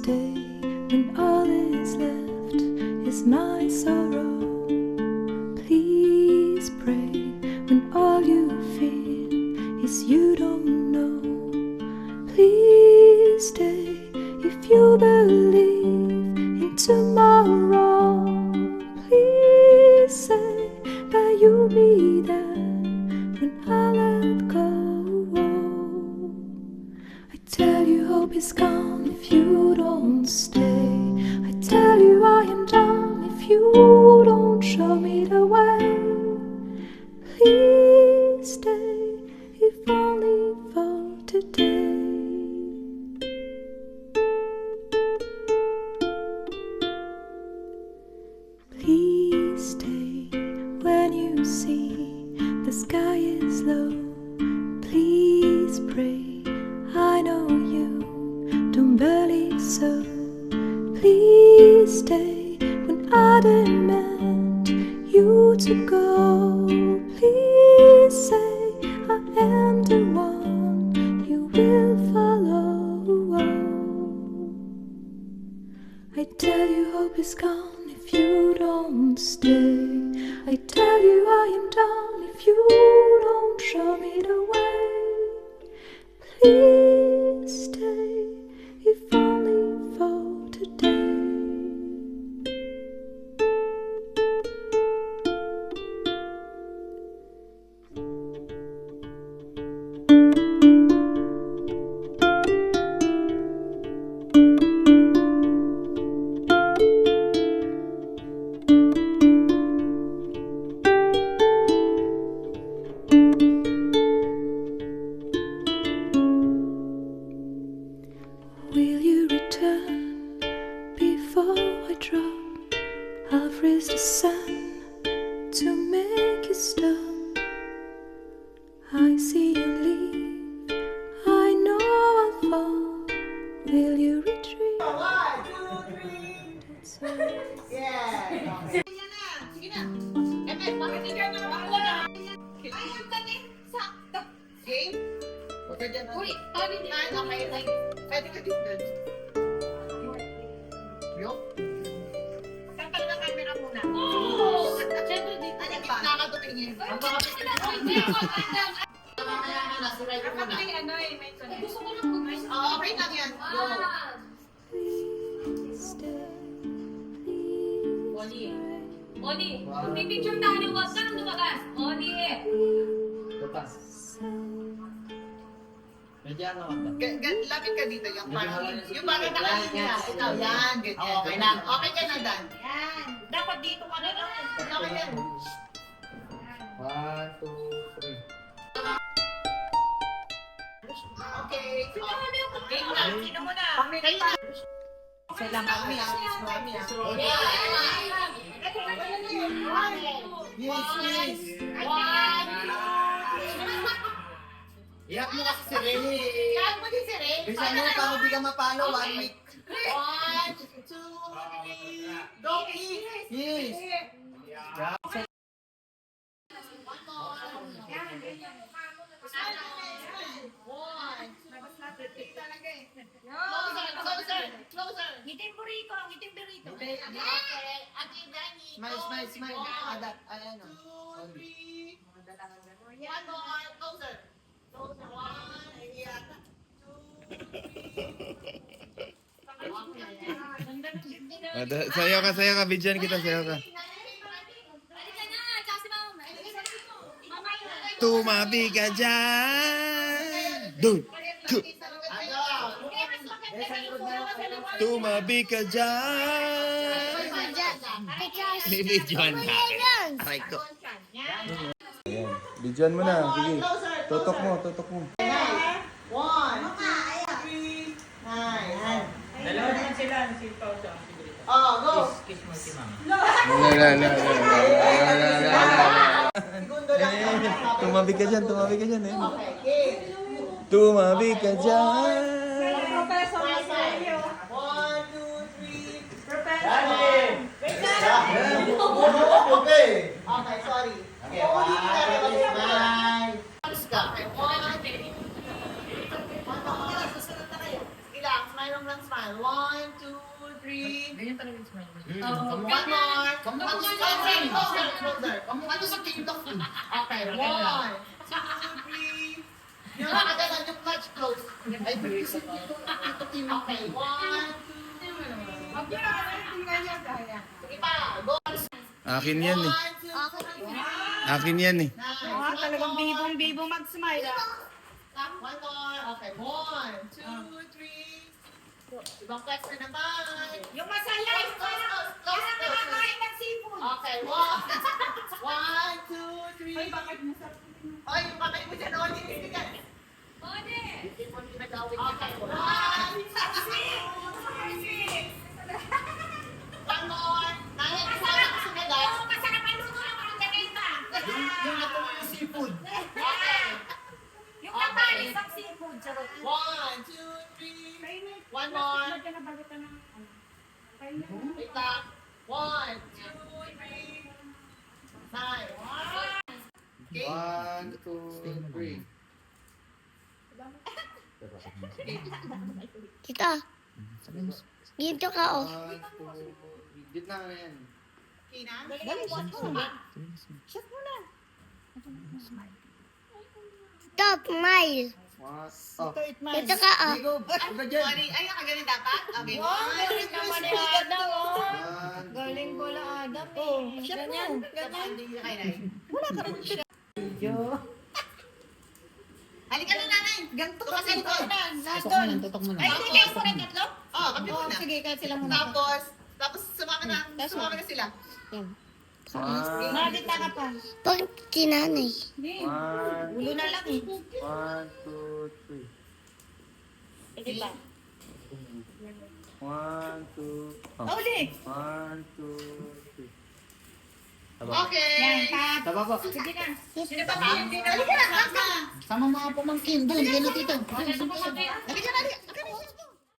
stay when all is left is my sorrow. Please pray when all you feel is you don't know. Please stay if you believe in tomorrow. Please say that you'll be there when I let go. I tell you hope is gone if you don't stay. I tell you I am done if you don't show me the way. Please stay if only for today. Please stay when you see the sky is low. Please pray, I know you don't believe so. Please stay when I demand you to go. Please say I am the one you will follow. I tell you hope is gone if you don't stay. I tell you I am done if you don't show me the way. Please stay if only for today. Will you return before I drop? I'll freeze the sun to make you stop. I see you leave, I know I'll fall. Will you retreat? 1, 2, 3. Yeah. Okay. Sige na. Epe, makinig ka na. Ako na. Ayun ka din. Sakto. Game? Huwag ka dyan. Uy, tabi din. Okay, like, pwede ka din dun. Yo? Kakal na camera muna. Oo! Siyempre dito. Ano pa? Nakakatumingin. Ang makakatumingin. Mamaya ka na, suray ko muna. Kapag may ano eh, may tuloy. Gusto ko lang kumain. Oo, okay lang yan. Go. Oli. Oli. May picture tayo. Huwag ka nang lumagas. Oli. Tutas. Medyo ano ka ba? Lapit ka dito. Yung parang nakalinya. Ikaw, yan. Ganyan. Okay na. Okay ka na, Dan. Yan. Dapat dito ka na lang. Okay yan. 1, 2, 3. Okay. Game na. Sino mo na? Kayo na. Isa lang kami. Yes. Iyak mo kasi si Rene. Iyak mo din si Rene. Bisa mo, para di ka mapalo, 1 week. 1, 2, 3. Go, please. Yes. Ngitim burrito. Okay. Ate Dani. Smile. Adat. Ayan o. 2, 3. One more. Closer. 1. Iyak. 2, 3. Sayo ka, bidyan kita, sayo ka. Tumabi ka dyan! Dun! Tumabi ka dyan! Bidyan na. Aray ko. Ayan, bidyan mo na. Sige, tutok mo. 1, 2, 3. Nice. Dalawa naman sila, si Pao sa si Brito. Oh, go. Kiss mo si Mama. Segundo lang. Tumabi ka dyan, eh. Okay, game. Tumabi ka dyan! 1, 2, 3. Okay. Okay, sorry. Okay, Ulitin natin. one. Smile. Alis ka. 1, 2, 3. Sige lang, smile lang smile. smile. 1, 2, 3. Ganyan talaga yung smile mo. One more. Kamukha One sa more. closer, closer. Kamukha sa TikTok. Okay, 1, 2, 3. Yung nakagalan yung clutch close. Ay, bilis ito. Okay, 1, 2, 3. Sige pa, go. Akin yan eh. 1, 2, 3. Akin yan eh. Talagang bibong mag-smile. One more. Okay, 1, 2, 3. Ibang class na naman. Yung masaya, yung parang nakakain ng seafood. Okay, 1, 2, 3. Ay, yung kamay mo dyan, Oli. Hindi mo pinagawin niya. Okay, 1, 2, 3. One more. Naya, isa lang kasi nila. Oo, masarap ang luto ng mga ganita. Yung natuloy yung seafood. Okay. Yung natalis ang seafood. Charot. 1, 2, 3. One more. Wait lang. 1, 2, 3. Nice. Okay. 1, 2, 3. Tita, dito ka oh. 1, 2, 3. Gitna na yan. Okay na? Stop, smile. 1, oh. Dito ka oh. Go, go dyan. Sorry. Ay, nakagaling dapat? Okay. Galing naman ni Adam, oh. 1, Galing ko lang, Adam, eh. Ganyan. Hindi na kayo na. Halika na, nanay. Ganito kasi ito. Tutok mo na. Ay, hindi kayo po rin tatlo? Oh, kami Oo, muna. sige, kahit sila muna. Tapos sumama na sila. Magita ka pa. Bakit kinanay? 1, Ulo na lang, eh. 1, 2, 3. Sige pa. 1, 2, Uli. 1, 2, 3. Okay. Yan, cut. Taba po. Sige na. Sino pa ba? Halika na, kaka. Sama mga pamangkin doon. Yan na dito. Halika